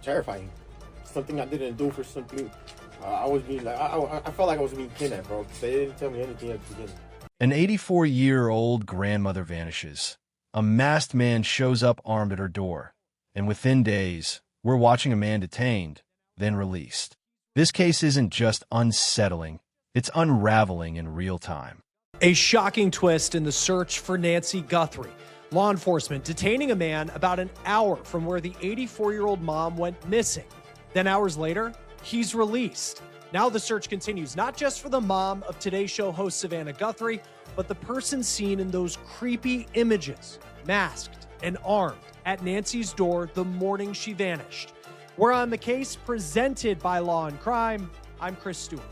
terrifying. Something I didn't do for something. I was being like, I felt like I was being kidnapped, bro. They didn't tell me anything at the beginning. An 84-year-old grandmother vanishes. A masked man shows up armed at her door. And within days, we're watching a man detained, then released. This case isn't just unsettling, it's unraveling in real time. A shocking twist in the search for Nancy Guthrie. Law enforcement detaining a man about an hour from where the 84-year-old mom went missing. Then hours later, he's released. Now the search continues, not just for the mom of Today Show host Savannah Guthrie, but the person seen in those creepy images, masked and armed, at Nancy's door the morning she vanished. We're on the case presented by Law and Crime. I'm Chris Stewart.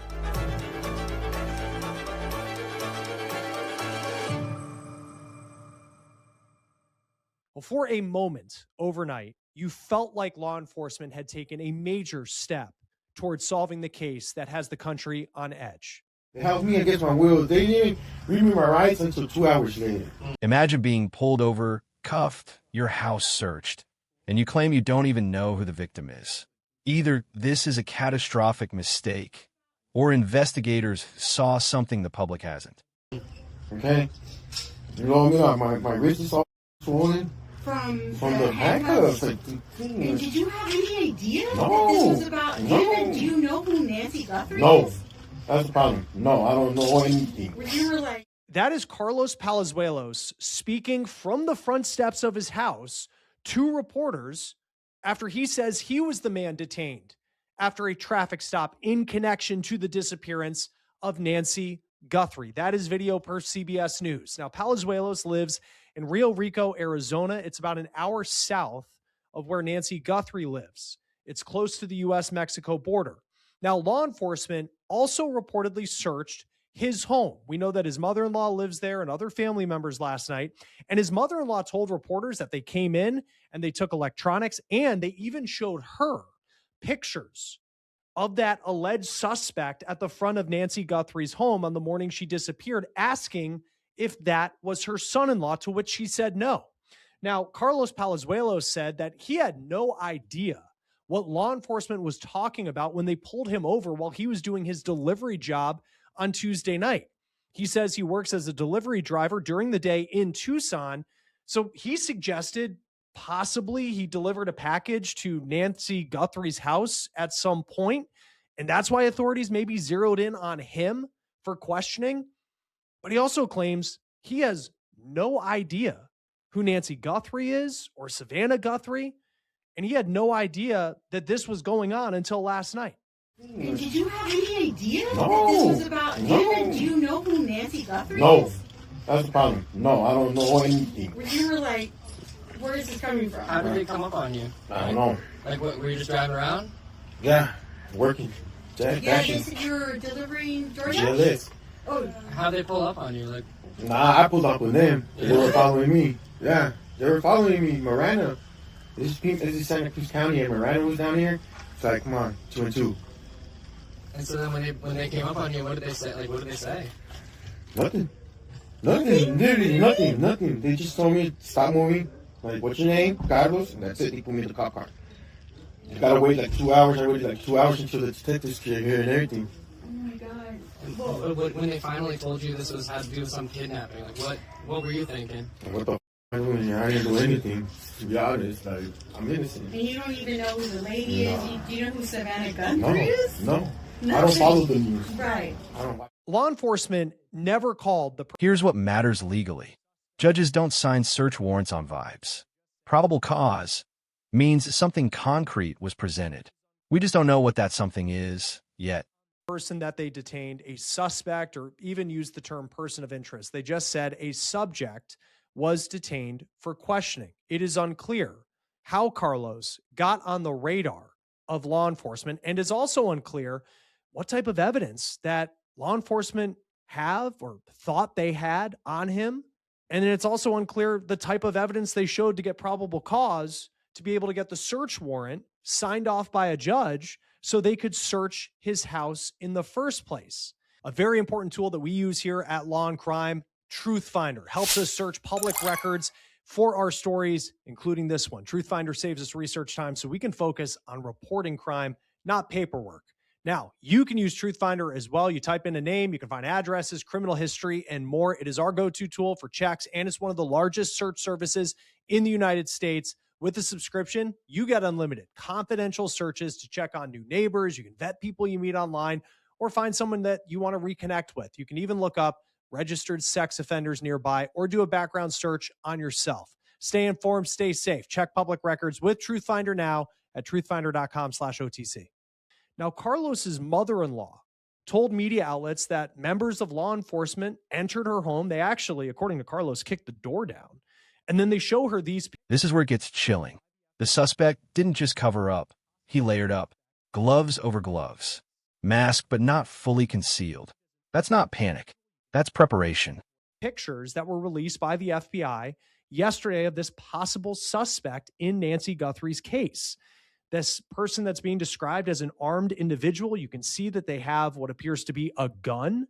Well, for a moment overnight, you felt like law enforcement had taken a major step towards solving the case that has the country on edge. They held me against my will. They didn't read me my rights until 2 hours later. Imagine being pulled over, cuffed, your house searched, and you claim you don't even know who the victim is. Either this is a catastrophic mistake, or investigators saw something the public hasn't. Okay? You know what I mean? My wrist is all swollen. From the handcuffs. And did you have any idea No. that this was about him? No. And do you know who Nancy Guthrie No. is? That's the problem. No, I don't know anything. You were like, That is Carlos Palazuelos speaking from the front steps of his house to reporters after he says he was the man detained after a traffic stop in connection to the disappearance of Nancy Guthrie. That is video per CBS News. Now, Palazuelos lives in Rio Rico, Arizona. It's about an hour south of where Nancy Guthrie lives. It's close to the U.S.-Mexico border. Now, law enforcement also reportedly searched his home. We know that his mother-in-law lives there and other family members last night. And his mother-in-law told reporters that they came in and they took electronics, and they even showed her pictures of that alleged suspect at the front of Nancy Guthrie's home on the morning she disappeared, asking if that was her son-in-law, to which she said no. Now, Carlos Palazuelos said that he had no idea what law enforcement was talking about when they pulled him over while he was doing his delivery job on Tuesday night. He says he works as a delivery driver during the day in Tucson. So he suggested possibly he delivered a package to Nancy Guthrie's house at some point, and that's why authorities maybe zeroed in on him for questioning. But he also claims he has no idea who Nancy Guthrie is or Savannah Guthrie, and he had no idea that this was going on until last night. and did you have any idea No. that this was about No. him? And do you know who Nancy Guthrie No. is? That's the problem. No, I don't know anything. You were like, where is this coming from? How did they come up on you? I don't know. Like, what, were you just driving around? Yeah, working. Yeah, they Dashing. said you were delivering DoorDash? GLS. Oh, How'd they pull up on you? Like, Nah, I pulled up with them. They were following me. Yeah, they were following me. Miranda. This is Santa Cruz County, and Miranda was down here. It's like, come on, 2 and 2. and so then when they came up on you, what did they say? Like, what did they say? Nothing. Nothing. Literally nothing. Nothing. They just told me, stop moving. Like, what's your name? Carlos. And that's it. They put me in the cop car. You gotta wait like 2 hours. I waited like 2 hours until the detectives came here and everything. oh my God. And when they finally told you this had to do with some kidnapping, like, what were you thinking? Like, what the f*** am I doing here? I didn't do anything. To be honest, like, I'm innocent. And you don't even know who the lady is? No. Do you know who Savannah Guthrie No. is? No. No. I don't follow the news. Right. I don't. Law enforcement never called the Here's what matters legally. Judges don't sign search warrants on vibes. Probable cause means something concrete was presented. We just don't know what that something is yet. person that they detained a suspect, or even used the term person of interest. They just said a subject was detained for questioning. It is unclear how Carlos got on the radar of law enforcement, and is also unclear what type of evidence that law enforcement have or thought they had on him. And then it's also unclear the type of evidence they showed to get probable cause to be able to get the search warrant signed off by a judge so they could search his house in the first place. A very important tool that we use here at Law and Crime, Truth Finder, helps us search public records for our stories, including this one. Truthfinder saves us research time so we can focus on reporting crime, not paperwork. Now, you can use Truthfinder as well. You type in a name, you can find addresses, criminal history, and more. It is our go-to tool for checks, and it's one of the largest search services in the United States. With a subscription, you get unlimited confidential searches to check on new neighbors. You can vet people you meet online or find someone that you want to reconnect with. You can even look up registered sex offenders nearby or do a background search on yourself. Stay informed, stay safe. Check public records with Truthfinder now at truthfinder.com/OTC. Now, Carlos's mother-in-law told media outlets that members of law enforcement entered her home. They actually, according to Carlos, kicked the door down. And then they show her these. This is where it gets chilling. The suspect didn't just cover up. He layered up. Gloves over gloves. Masked but not fully concealed. That's not panic. That's preparation. Pictures that were released by the FBI yesterday of this possible suspect in Nancy Guthrie's case. This person that's being described as an armed individual, you can see that they have what appears to be a gun,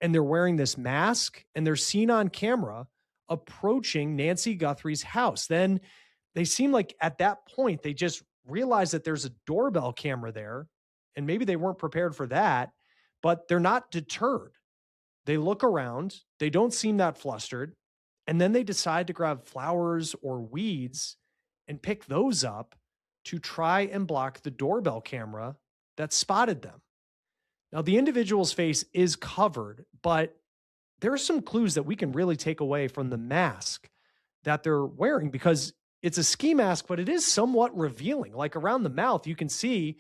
and they're wearing this mask, and they're seen on camera approaching Nancy Guthrie's house. Then they seem like at that point, they just realize that there's a doorbell camera there, and maybe they weren't prepared for that, but they're not deterred. They look around, they don't seem that flustered, and then they decide to grab flowers or weeds and pick those up to try and block the doorbell camera that spotted them. Now, the individual's face is covered, but there are some clues that we can really take away from the mask that they're wearing, because it's a ski mask, but it is somewhat revealing. Like around the mouth, you can see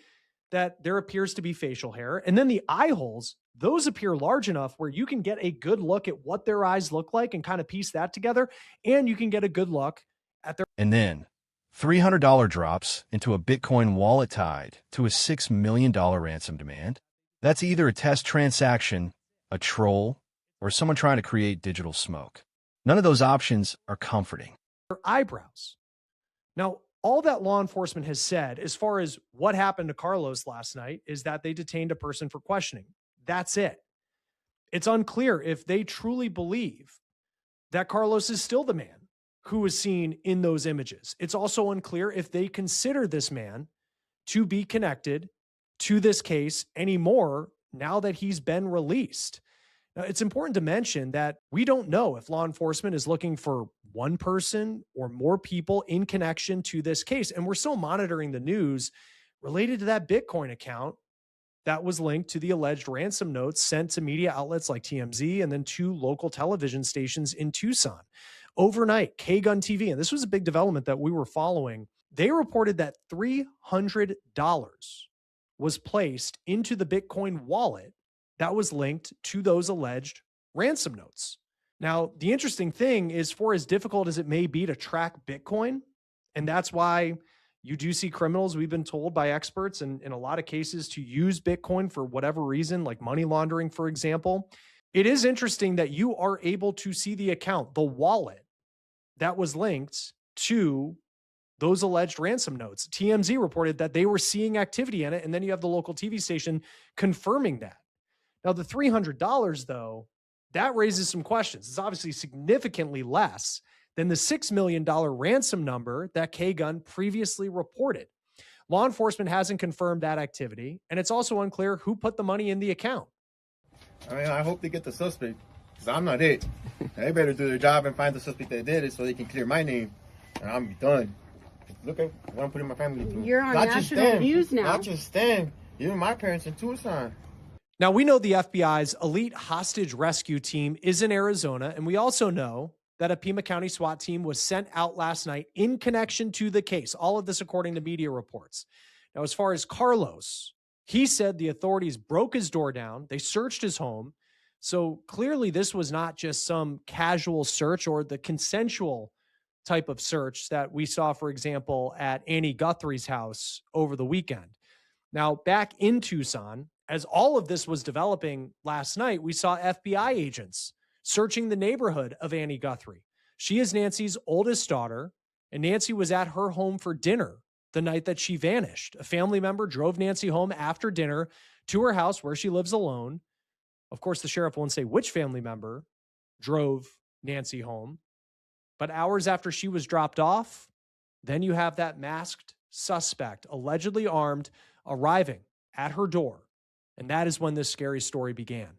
that there appears to be facial hair. And then the eye holes, those appear large enough where you can get a good look at what their eyes look like and kind of piece that together. And you can get a good look at their. And then $300 drops into a Bitcoin wallet tied to a $6 million ransom demand. That's either a test transaction, a troll, or someone trying to create digital smoke. None of those options are comforting. Their eyebrows. Now, all that law enforcement has said as far as what happened to Carlos last night is that they detained a person for questioning. That's it. It's unclear if they truly believe that Carlos is still the man who was seen in those images. It's also unclear if they consider this man to be connected to this case anymore now that he's been released. Now, it's important to mention that we don't know if law enforcement is looking for one person or more people in connection to this case. And we're still monitoring the news related to that Bitcoin account that was linked to the alleged ransom notes sent to media outlets like TMZ and then 2 local television stations in Tucson. Overnight, K-Gun TV, and this was a big development that we were following, they reported that $300 was placed into the Bitcoin wallet that was linked to those alleged ransom notes. Now, the interesting thing is, for as difficult as it may be to track Bitcoin, and that's why you do see criminals, we've been told by experts in a lot of cases, to use Bitcoin for whatever reason, like money laundering, for example. It is interesting that you are able to see the account, the wallet that was linked to those alleged ransom notes. TMZ reported that they were seeing activity in it, and then you have the local TV station confirming that. Now, the $300, though, that raises some questions. It's obviously significantly less than the $6 million ransom number that K-Gun previously reported. Law enforcement hasn't confirmed that activity, and it's also unclear who put the money in the account. I mean, I hope they get the suspect, because I'm not it. They better do their job and find the suspect that did it so they can clear my name, and I'm done. Look at what I'm putting my family through. You're on national news now. Not just them, even my parents in Tucson. Now, we know the FBI's elite hostage rescue team is in Arizona, and we also know that a Pima County SWAT team was sent out last night in connection to the case. All of this according to media reports. Now, as far as Carlos, he said the authorities broke his door down. They searched his home. So clearly this was not just some casual search or the consensual type of search that we saw, for example, at Annie Guthrie's house over the weekend. Now, back in Tucson, as all of this was developing last night, we saw FBI agents searching the neighborhood of Annie Guthrie. She is Nancy's oldest daughter, and Nancy was at her home for dinner the night that she vanished. A family member drove Nancy home after dinner to her house where she lives alone. Of course, the sheriff won't say which family member drove Nancy home. But hours after she was dropped off, then you have that masked suspect, allegedly armed, arriving at her door. And that is when this scary story began.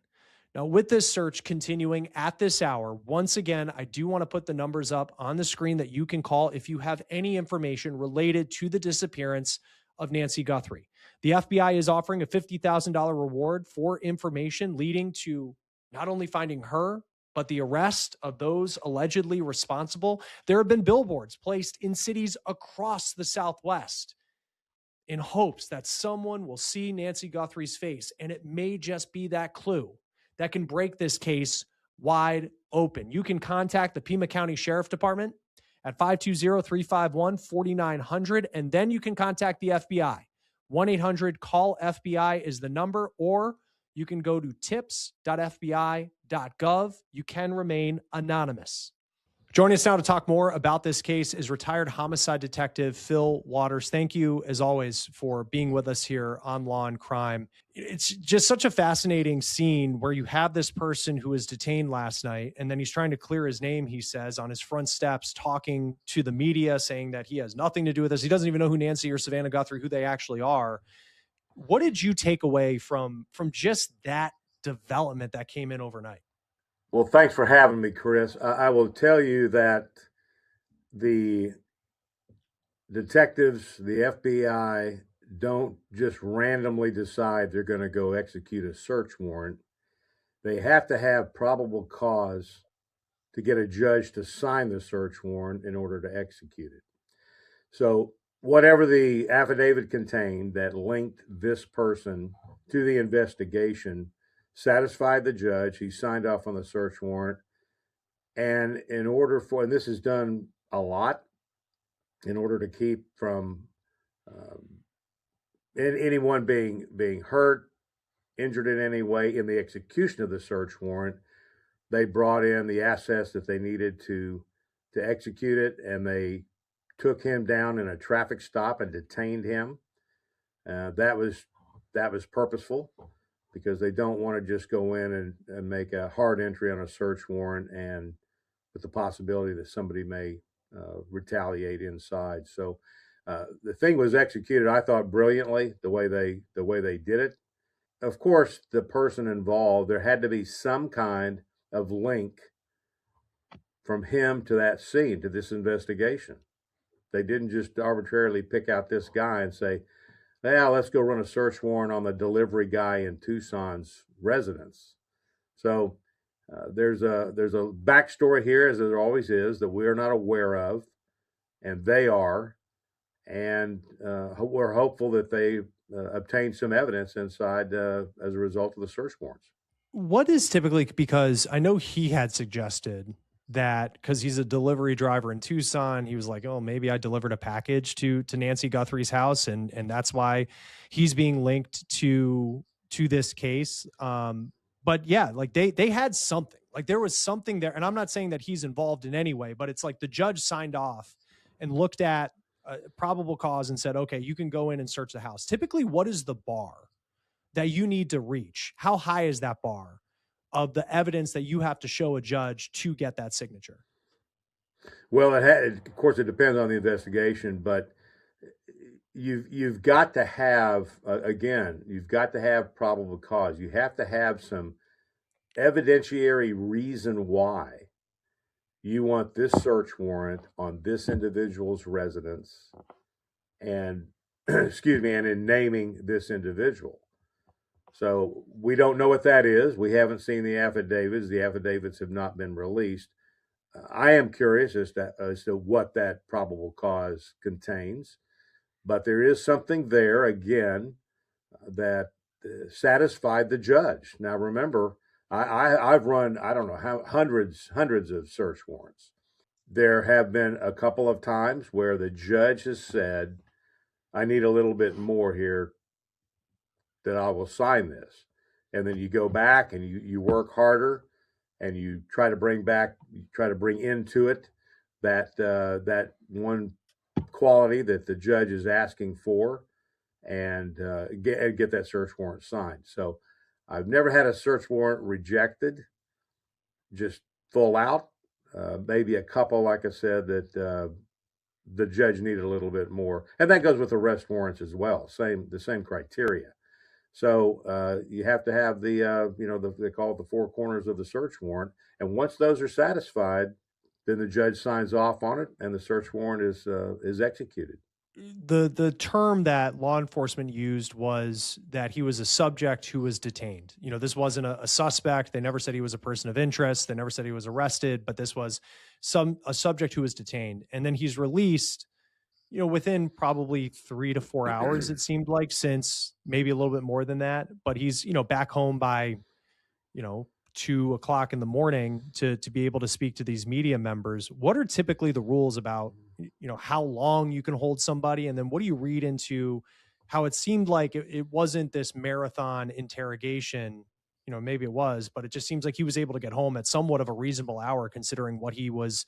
Now, with this search continuing at this hour, once again, I do want to put the numbers up on the screen that you can call if you have any information related to the disappearance of Nancy Guthrie. The FBI is offering a $50,000 reward for information leading to not only finding her, but the arrest of those allegedly responsible. There have been billboards placed in cities across the Southwest in hopes that someone will see Nancy Guthrie's face, and it may just be that clue that can break this case wide open. You can contact the Pima County Sheriff Department at 520-351-4900, and then you can contact the FBI. 1-800-CALL-FBI is the number, or you can go to tips.fbi.gov. You can remain anonymous. Joining us now to talk more about this case is retired homicide detective Phil Waters. Thank you, as always, for being with us here on Law and Crime. It's just such a fascinating scene where you have this person who was detained last night, and then he's trying to clear his name, he says, on his front steps, talking to the media, saying that he has nothing to do with this. He doesn't even know who Nancy or Savannah Guthrie, who they actually are. What did you take away from just that development that came in overnight? Well, thanks for having me, Chris. I will tell you that the detectives, the FBI, don't just randomly decide they're going to go execute a search warrant. They have to have probable cause to get a judge to sign the search warrant in order to execute it. So whatever the affidavit contained that linked this person to the investigation satisfied the judge. He signed off on the search warrant. And in order for, and this is done a lot, in order to keep from anyone being hurt, injured in any way in the execution of the search warrant, they brought in the assets that they needed to execute it, and they took him down in a traffic stop and detained him. That was purposeful, because they don't want to just go in and make a hard entry on a search warrant and with the possibility that somebody may retaliate inside. So the thing was executed, I thought, brilliantly, the way they did it. Of course, the person involved, there had to be some kind of link from him to that scene, to this investigation. They didn't just arbitrarily pick out this guy and say, yeah, let's go run a search warrant on the delivery guy in Tucson's residence. So there's a backstory here, as there always is, that we're not aware of, and they are. And we're hopeful that they obtain some evidence inside as a result of the search warrants. What is typically, because I know he had suggested that because he's a delivery driver in Tucson, he was like, oh, maybe I delivered a package to Nancy Guthrie's house, and that's why he's being linked to this case. But yeah, like they had something, like there was something there. And I'm not saying that he's involved in any way, but it's like the judge signed off and looked at probable cause and said, okay, you can go in and search the house. Typically, what is the bar that you need to reach? How high is that bar of the evidence that you have to show a judge to get that signature? Well, of course, it depends on the investigation, but you've got to have, again, you've got to have probable cause. You have to have some evidentiary reason why you want this search warrant on this individual's residence, and excuse me, and in naming this individual. So we don't know what that is. We haven't seen the affidavits. The affidavits have not been released. I am curious as to what that probable cause contains, but there is something there, again, that satisfied the judge. Now, remember, I've run, I don't know how, hundreds of search warrants. There have been a couple of times where the judge has said, I need a little bit more here, that I will sign this. And then you go back and you work harder, and you try to bring into it that one quality that the judge is asking for, and get that search warrant signed. So I've never had a search warrant rejected, just full out. maybe a couple, like I said, that the judge needed a little bit more, and that goes with arrest warrants as well. The same criteria. So you have to have they call it the four corners of the search warrant, and once those are satisfied, then the judge signs off on it, and the search warrant is executed. The term that law enforcement used was that he was a subject who was detained. This wasn't a suspect. They never said he was a person of interest. They never said he was arrested, but this was a subject who was detained. And then he's released, within probably 3 to 4 hours, it seemed like, since maybe a little bit more than that. But he's, back home by, 2:00 in the morning to be able to speak to these media members. What are typically the rules about, how long you can hold somebody? And then what do you read into how it seemed like it wasn't this marathon interrogation? Maybe it was, but it just seems like he was able to get home at somewhat of a reasonable hour considering what he was,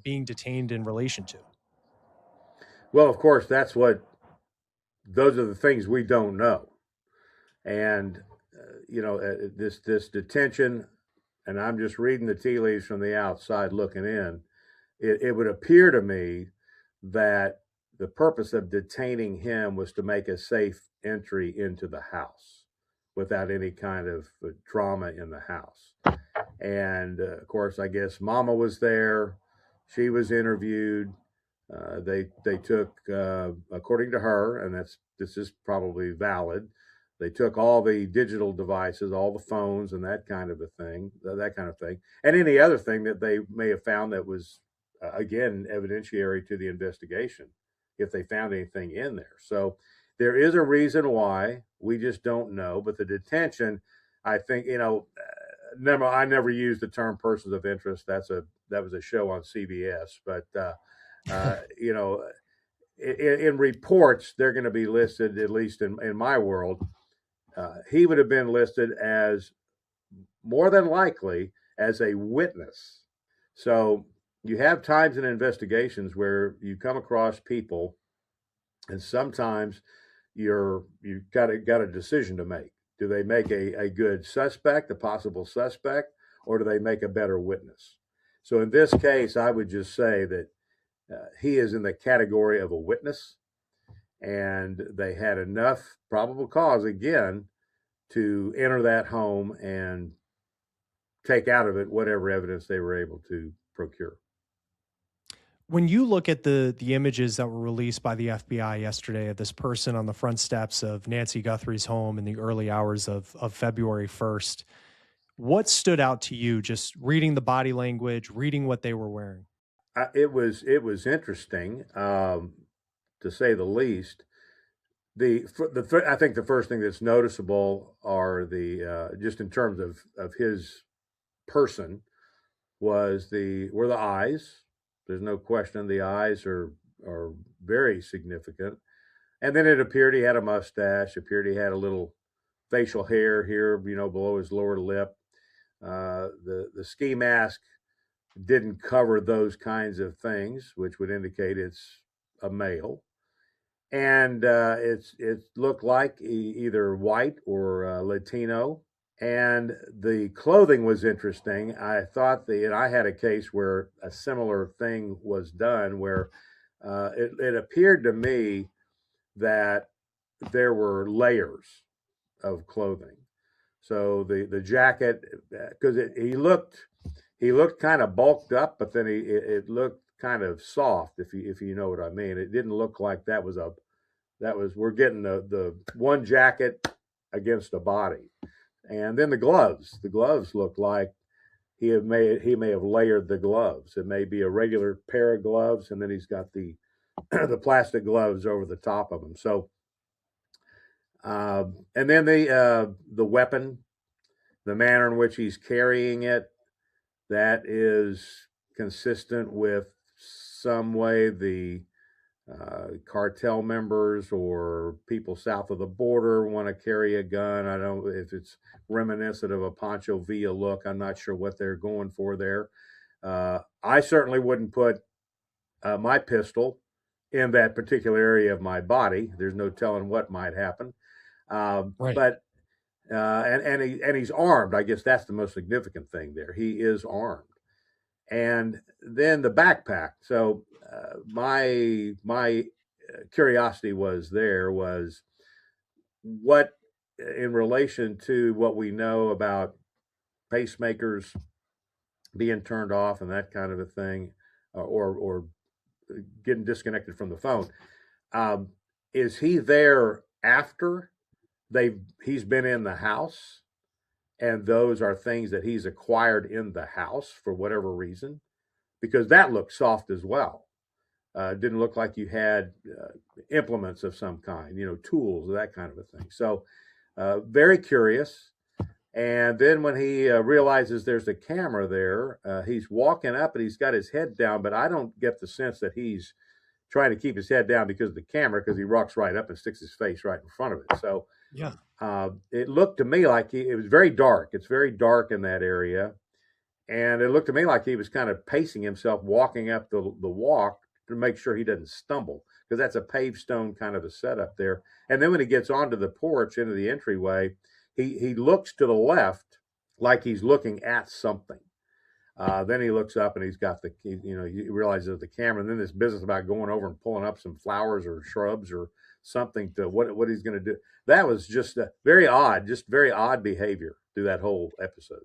being detained in relation to. Well, of course, those are the things we don't know. And, this detention, and I'm just reading the tea leaves from the outside looking in, it would appear to me that the purpose of detaining him was to make a safe entry into the house without any kind of drama in the house. And of course, I guess Mama was there. She was interviewed. They took, according to her, and this is probably valid, they took all the digital devices, all the phones, and that kind of thing, and any other thing that they may have found that was, again, evidentiary to the investigation, if they found anything in there. So there is a reason why. We just don't know. But the detention, I think, I never used the term persons of interest. That was a show on CBS. But, in reports, they're going to be listed, at least in my world. He would have been listed as, more than likely, as a witness. So you have times in investigations where you come across people, and sometimes you've got a decision to make. Do they make a good suspect, a possible suspect, or do they make a better witness? So in this case, I would just say that he is in the category of a witness, and they had enough probable cause, again, to enter that home and take out of it whatever evidence they were able to procure. When you look at the images that were released by the FBI yesterday of this person on the front steps of Nancy Guthrie's home in the early hours of February 1st, what stood out to you just reading the body language, reading what they were wearing? It was interesting, to say the least. I think the first thing that's noticeable are just in terms of his person were the eyes. There's no question the eyes are very significant. And then it appeared he had a mustache, appeared he had a little facial hair here, below his lower lip. The ski mask didn't cover those kinds of things, which would indicate it's a male. And it looked like either white or Latino. And the clothing was interesting. I thought and I had a case where a similar thing was done, where it appeared to me that there were layers of clothing. So the jacket, because he looked kind of bulked up, but then it looked kind of soft, if you know what I mean. It didn't look like we're getting the one jacket against a body. And then the gloves looked like he may have layered the gloves. It may be a regular pair of gloves, and then he's got the the plastic gloves over the top of them. So, and then the weapon, the manner in which he's carrying it, that is consistent with some way the cartel members or people south of the border want to carry a gun. I don't know if it's reminiscent of a Pancho Villa look. I'm not sure what they're going for there. I certainly wouldn't put my pistol in that particular area of my body. There's no telling what might happen. Right. But and he's armed. I guess that's the most significant thing there. He is armed. and then the backpack. So my curiosity was what, in relation to what we know about pacemakers being turned off and that kind of a thing, or getting disconnected from the phone. Is he there after he's been in the house, and those are things that he's acquired in the house for whatever reason? Because that looked soft as well. Didn't look like you had implements of some kind, tools, that kind of a thing. So very curious. And then when he realizes there's a camera there, he's walking up and he's got his head down, but I don't get the sense that he's trying to keep his head down because of the camera, because he rocks right up and sticks his face right in front of it. So Yeah. it looked to me like it was very dark. It's very dark in that area. And it looked to me like he was kind of pacing himself, walking up the walk to make sure he doesn't stumble, because that's a paved stone kind of a setup there. And then when he gets onto the porch, into the entryway, he looks to the left like he's looking at something. Then he looks up and he's got he realizes the camera, and then this business about going over and pulling up some flowers or shrubs or something to what he's going to do. That was just very odd behavior through that whole episode.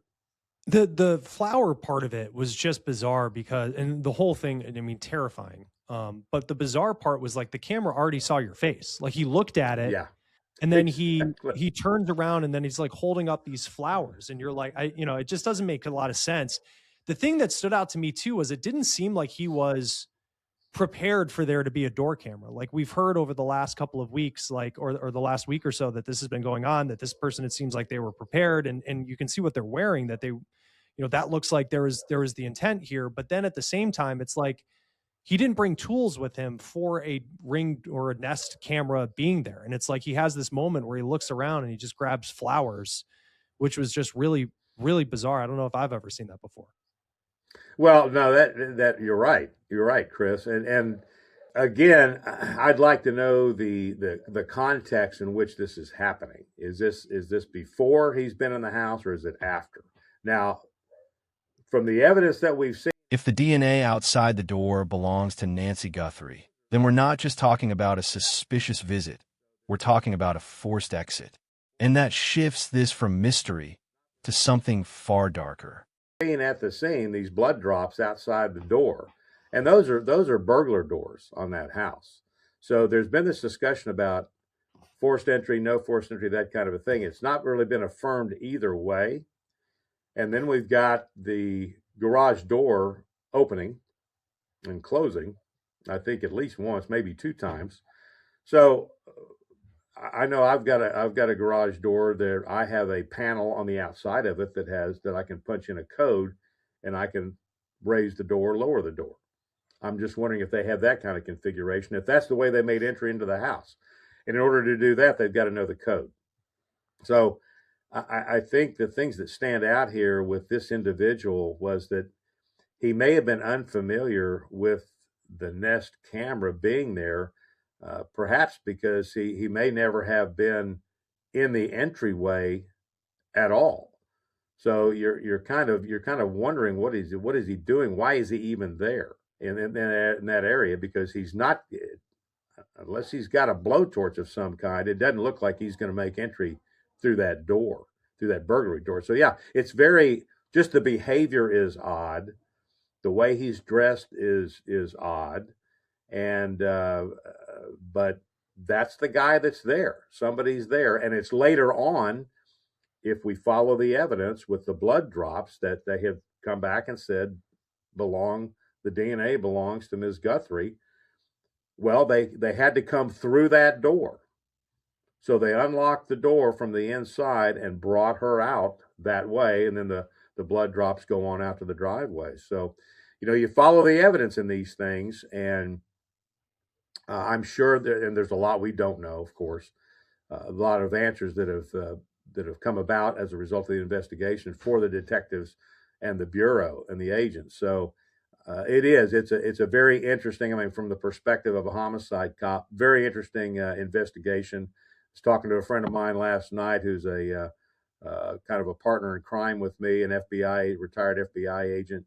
The flower part of it was just bizarre because, and the whole thing, I mean, terrifying. But the bizarre part was like the camera already saw your face. Like he looked at it, Yeah. and then Exactly. he turns around and then he's like holding up these flowers, and you're like, it just doesn't make a lot of sense. The thing that stood out to me too was it didn't seem like he was prepared for there to be a door camera. Like we've heard over the last couple of weeks, or the last week or so, that this has been going on, that this person, it seems like they were prepared, and you can see what they're wearing, that they, that looks like there was the intent here. But then at the same time, it's like he didn't bring tools with him for a Ring or a Nest camera being there. And it's like he has this moment where he looks around and he just grabs flowers, which was just really, really bizarre. I don't know if I've ever seen that before. Well, no, that you're right. You're right, Chris. And again, I'd like to know the context in which this is happening. Is this before he's been in the house, or is it after? Now, from the evidence that we've seen, If the DNA outside the door belongs to Nancy Guthrie, then we're not just talking about a suspicious visit. We're talking about a forced exit. And that shifts this from mystery to something far darker. at the scene, these blood drops outside the door, and those are burglar doors on that house. So there's been this discussion about forced entry, no forced entry, that kind of a thing. It's not really been affirmed either way. And then we've got the garage door opening and closing, I think at least once, maybe two times. So I know I've got a garage door there. I have a panel on the outside of it that I can punch in a code, and I can raise the door, lower the door. I'm just wondering if they have that kind of configuration, if that's the way they made entry into the house. And in order to do that, they've got to know the code. So I think the things that stand out here with this individual was that he may have been unfamiliar with the Nest camera being there, perhaps because he may never have been in the entryway at all. So you're kind of wondering what is he doing? Why is he even there in that area? Because he's not, unless he's got a blowtorch of some kind, it doesn't look like he's going to make entry through that door, through that burglary door. So yeah, it's just the behavior is odd. The way he's dressed is odd. And, but that's the guy that's there. Somebody's there. And it's later on, if we follow the evidence with the blood drops, that they have come back and said the DNA belongs to Ms. Guthrie. Well, they had to come through that door. So they unlocked the door from the inside and brought her out that way. And then the blood drops go on out to the driveway. So, you follow the evidence in these things, and I'm sure and there's a lot we don't know, of course, a lot of answers that have come about as a result of the investigation for the detectives and the Bureau and the agents. So it's a very interesting, from the perspective of a homicide cop, very interesting investigation. I was talking to a friend of mine last night who's a kind of a partner in crime with me, an retired FBI agent.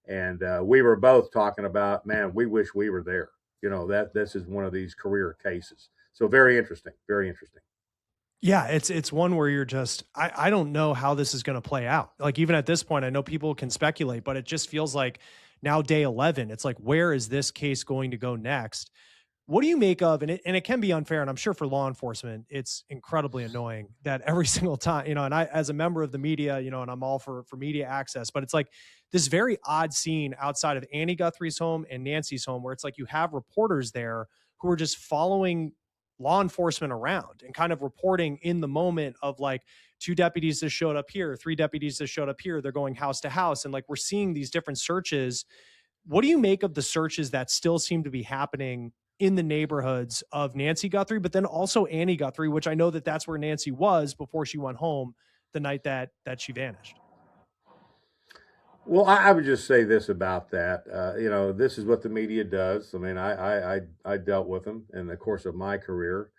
And we were both talking about, man, we wish we were there. That this is one of these career cases. So very interesting, very interesting. Yeah, it's one where you're just, I don't know how this is going to play out. Like, even at this point, I know people can speculate, but it just feels like now day 11, it's like, where is this case going to go next? What do you make of, and it can be unfair, and I'm sure for law enforcement, it's incredibly annoying that every single time, and I, as a member of the media, and I'm all for media access, but it's like this very odd scene outside of Annie Guthrie's home and Nancy's home, where it's like you have reporters there who are just following law enforcement around and kind of reporting in the moment of like, 2 deputies just showed up here, 3 deputies just showed up here. They're going house to house. And like, we're seeing these different searches. What do you make of the searches that still seem to be happening in the neighborhoods of Nancy Guthrie, but then also Annie Guthrie, which I know that that's where Nancy was before she went home the night that she vanished? Well, I would just say this about that. This is what the media does. I mean, I dealt with them in the course of my career.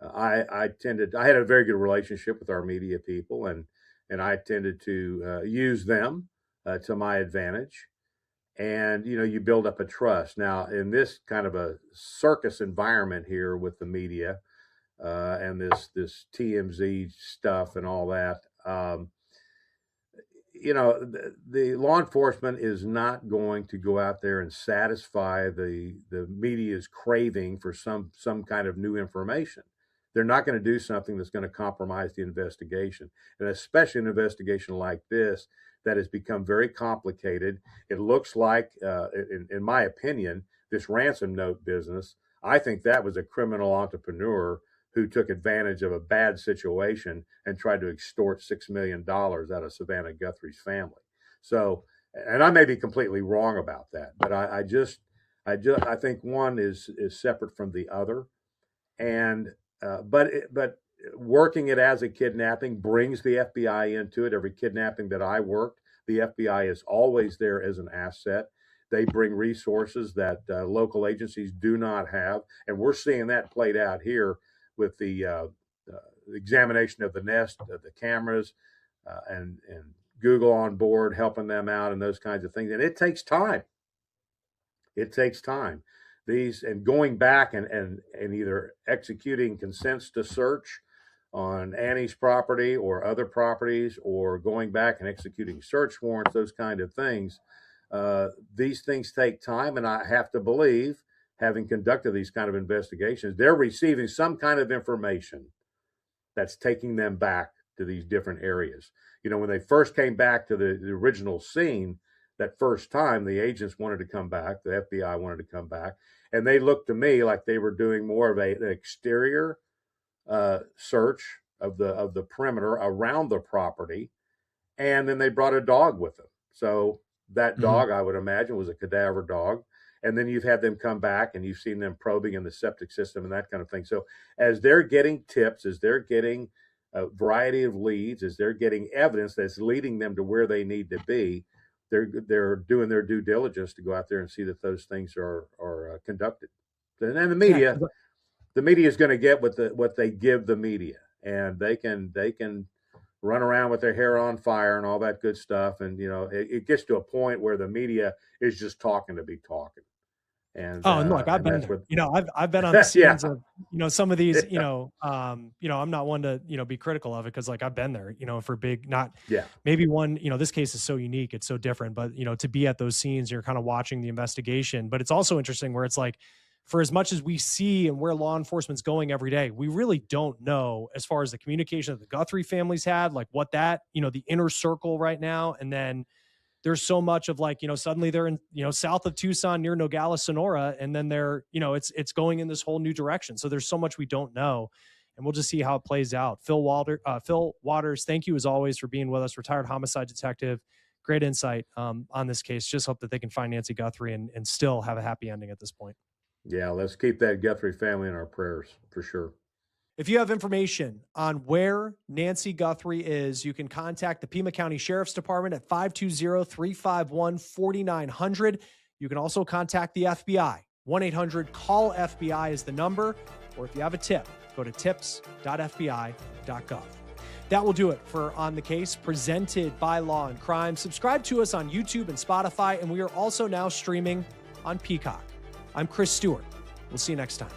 I had a very good relationship with our media people, and I tended to use them to my advantage. And you build up a trust. Now, in this kind of a circus environment here with the media and this TMZ stuff and all that, the law enforcement is not going to go out there and satisfy the media's craving for some kind of new information. They're not going to do something that's going to compromise the investigation, and especially an investigation like this that has become very complicated. It looks like, in my opinion, this ransom note business, I think that was a criminal entrepreneur who took advantage of a bad situation and tried to extort $6 million out of Savannah Guthrie's family. So, and I may be completely wrong about that, but I think one is separate from the other. And, but working it as a kidnapping brings the FBI into it. Every kidnapping that I worked, the FBI is always there as an asset. They bring resources that local agencies do not have. And we're seeing that played out here with the examination of the Nest, of the cameras, and Google on board, helping them out and those kinds of things. And it takes time. It takes time. And going back and either executing consents to search on Annie's property or other properties, or going back and executing search warrants, those kind of things. These things take time, and I have to believe, having conducted these kind of investigations, they're receiving some kind of information that's taking them back to these different areas. When they first came back to the original scene, that first time, the agents wanted to come back, the FBI wanted to come back, and they looked to me like they were doing more of an exterior search of the perimeter around the property, and then they brought a dog with them. So that dog, I would imagine, was a cadaver dog. And then you've had them come back, and you've seen them probing in the septic system and that kind of thing. So as they're getting tips, as they're getting a variety of leads, as they're getting evidence that's leading them to where they need to be, they're doing their due diligence to go out there and see that those things are conducted. And then the media is going to get what they give the media, and they can run around with their hair on fire and all that good stuff. And it gets to a point where the media is just talking to be talking. And look, I've been there. I've been on the scenes of some of these. I'm not one to be critical of it, because like I've been there. For big, maybe one. This case is so unique, it's so different. But to be at those scenes, you're kind of watching the investigation. But it's also interesting where it's like, for as much as we see and where law enforcement's going every day, we really don't know, as far as the communication that the Guthrie families had, like what that the inner circle right now, and then there's so much of like, suddenly they're in, south of Tucson near Nogales, Sonora. And then they're, it's going in this whole new direction. So there's so much we don't know, and we'll just see how it plays out. Phil Waters, thank you as always for being with us. Retired homicide detective. Great insight on this case. Just hope that they can find Nancy Guthrie and still have a happy ending at this point. Yeah. Let's keep that Guthrie family in our prayers for sure. If you have information on where Nancy Guthrie is, you can contact the Pima County Sheriff's Department at 520-351-4900. You can also contact the FBI. 1-800-CALL-FBI is the number. Or if you have a tip, go to tips.fbi.gov. That will do it for On the Case, presented by Law and Crime. Subscribe to us on YouTube and Spotify, and we are also now streaming on Peacock. I'm Chris Stewart. We'll see you next time.